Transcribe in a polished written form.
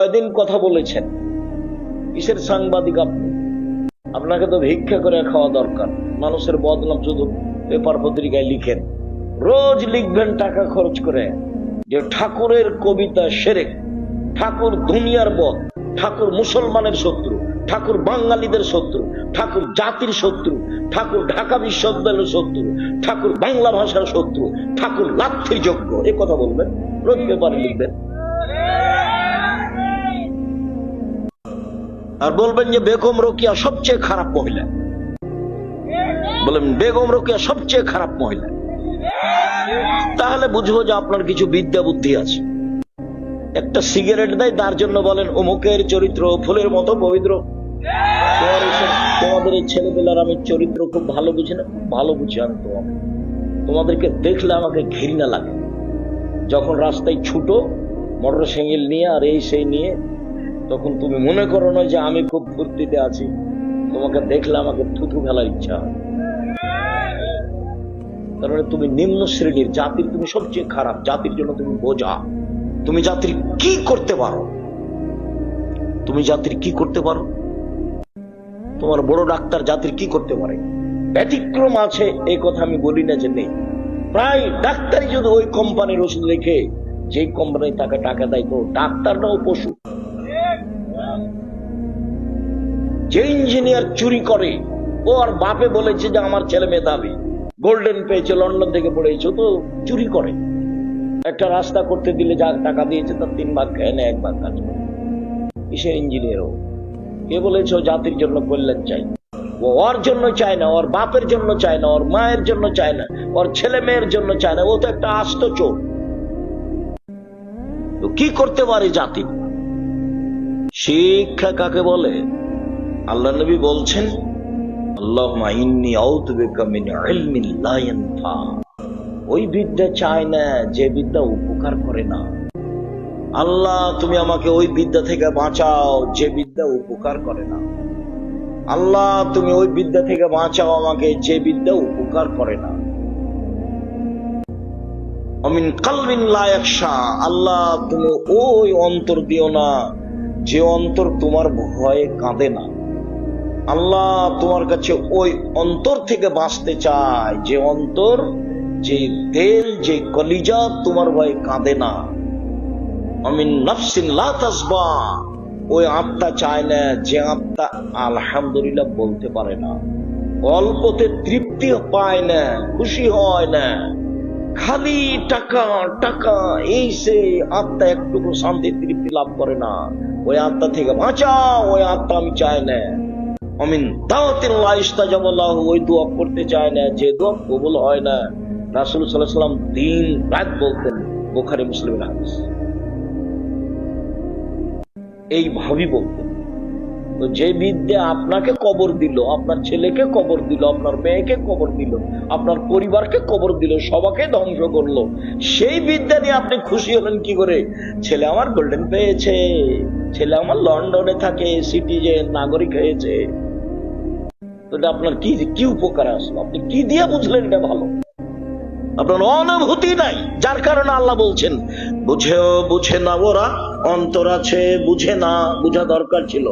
কয়দিন কথা বলেছেন? কিসের সাংবাদিক আপনি? আপনাকে তো ভিক্ষা করে খাওয়া দরকার। মানুষের বদনাম শুধু পেপার পত্রিকায় লিখেন, রোজ লিখবেন টাকা খরচ করে যে ঠাকুরের কবিতা শিরক, ঠাকুর দুনিয়ার বদ, ঠাকুর মুসলমানের শত্রু, ঠাকুর বাঙালিদের শত্রু, ঠাকুর জাতির শত্রু, ঠাকুর ঢাকা বিশ্ববিদ্যালয়ের শত্রু, ঠাকুর বাংলা ভাষার শত্রু, ঠাকুর লাথির যোগ্য, এ কথা বলবেন, রোজ পেপারে লিখবেন। আর বলবেন যে বেগম রোকেয়া সবচেয়ে খারাপ মহিলা, বলেন বেগম রোকেয়া সবচেয়ে খারাপ মহিলা। তাহলে বুঝবো যে আপনার কিছু বিদ্যা বুদ্ধি আছে। একটা সিগারেট দেয়, তার জন্য বলেন অমুকের চরিত্র ফুলের মতো পবিত্র। তোমাদের এই ছেলেপেলার আমি চরিত্র খুব ভালো বুঝি না, খুব ভালো বুঝি আমি। তোমাদেরকে দেখলে আমাকে ঘৃণা লাগে। যখন রাস্তায় ছুটো মোটর সাইকেল নিয়ে আর এই সেই নিয়ে, তখন তুমি মনে করো না যে আমি খুব ফুর্তিতে আছি। তোমাকে দেখলে আমাকে থুথু ফেলার ইচ্ছা হয়। কারণ তুমি নিম্ন শ্রেণীর জাতির, তুমি সবচেয়ে খারাপ জাতির জন্য তুমি বোঝা। তুমি জাতির কি করতে পারো? তুমি জাতির কি করতে পারো? তোমার বড় ডাক্তার জাতির কি করতে পারে? ব্যতিক্রম আছে এই কথা আমি বলি না যে নেই। প্রায় ডাক্তারই যদি ওই কোম্পানির ওষুধ রেখে যে কোম্পানি তাকে টাকা দেয়, তো ডাক্তারটাও পশু। যে ইঞ্জিনিয়ার চুরি করে, ও আর বাপে বলেছে যে আমার ছেলে মেধাবী, গোল্ডেন পেয়েছে, লন্ডন থেকে পড়েছে, তো চুরি করে। একটা রাস্তা করতে দিলে যা টাকা দিয়েছে তার 3 ভাগ খায় না, 1 ভাগ কাজ করে। কিসের ইঞ্জিনিয়ার ও? কে বলেছে ও জাতির জন্য কল্যাণ চাই? ও ওর জন্য চায় না, ওর বাপের জন্য চায় না, ওর মায়ের জন্য চায় না, ওর ছেলে মেয়ের জন্য চায় না। ও তো একটা আস্ত চোর। তো কি করতে পারে জাতি? শিক্ষা কাকে বলে? আল্লাহ নবী বলছেন, আল্লাহুম্মা ইন্নী আউযু বিকা মিন ইলমিন লা ইয়ানফা। ওই বিদ্যা চায় না যে বিদ্যা উপকার করে না। আল্লাহ তুমি আমাকে ওই বিদ্যা থেকে বাঁচাও যে বিদ্যা উপকার করে না। আল্লাহ তুমি ওই বিদ্যা থেকে বাঁচাও আমাকে যে বিদ্যা উপকার করে না। আমিন কালবিন লা ইয়াখশা। আল্লাহ তুমি ওই অন্তর দিও না যে অন্তর তোমার ভয়ে কাঁদে না। আল্লাহ তোমার কাছে ওই অন্তর থেকে বাঁচতে চায় যে অন্তর, যে দিল, যে কলিজা তোমার ভয়ে কাঁদে না। আমিন নাফসিন লা তাসবা। ওই আত্মা চায় না যে আত্মা আলহামদুলিল্লাহ বলতে পারে না, অল্পতে তৃপ্তি পায় না, খুশি হয় না, খালি টাকা টাকা এই সে আত্মা একটুকু শান্তি তৃপ্তি লাভ করে না। ওই আত্মা থেকে বাঁচাও, ওই আত্মা আমি চাই না। আমিন দাওয়াতিল লা ইস্তাজাবা লাহু। ওই দোয়া করতে চায় না যে দোয়া কবুল হয় না। রাসূল সাল্লাল্লাহু আলাইহি ওয়াসাল্লাম দিন রাত বলতেন, বুখারী মুসলিমের হাদিস। এই ভাবি বলতেন। তো যে বিদ্যা আপনাকে কবর দিল, আপনার ছেলেকে কবর দিল, আপনার মেয়েকে কবর দিল, আপনার পরিবারকে কবর দিল, সবাকে ধ্বংস করলো, সেই বিদ্যা নিয়ে আপনি খুশি হলেন কি করে? ছেলে আমার গোল্ডেন পেয়েছে, ছেলে আমার লন্ডনে থাকে, সিটিজেন নাগরিক হয়েছে। তো এটা আপনার কি উপকার আসলো? আপনি কি দিয়ে বুঝলেন এটা ভালো? আপনার অনুভূতি নাই, যার কারণে আল্লাহ বলছেন বুঝেও বুঝে না ওরা, অন্তর আছে বুঝে না। বুঝা দরকার ছিল।